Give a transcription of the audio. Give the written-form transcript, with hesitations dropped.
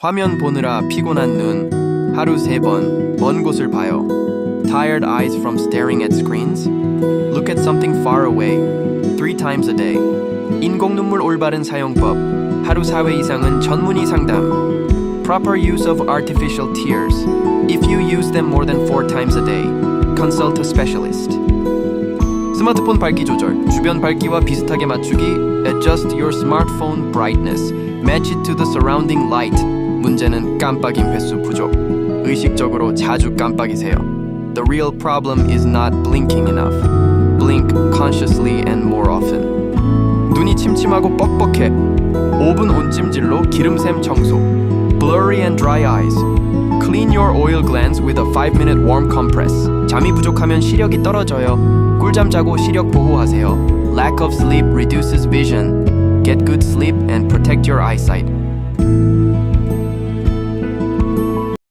화면 보느라 피곤한 눈, 하루 3번 먼 곳을 봐요. Tired eyes from staring at screens? Look at something far away. 3 times a day. 인공눈물 올바른 사용법. 하루 4회 이상은 전문의 상담. Proper use of artificial tears. If you use them more than 4 times a day, consult a specialist. 스마트폰 밝기 조절. 주변 밝기와 비슷하게 맞추기. Adjust your smartphone brightness. Match it to the surrounding light. 문제는 깜빡임 횟수 부족. 의식적으로 자주 깜빡이세요. The real problem is not blinking enough. Blink consciously and more often. 눈이 침침하고 뻑뻑해. 5분 온찜질로 기름샘 청소. Blurry and dry eyes. Clean your oil glands with a 5-minute warm compress. 잠이 부족하면 시력이 떨어져요. 꿀잠 자고 시력 보호하세요. Lack of sleep reduces vision. Get good sleep and protect your eyesight.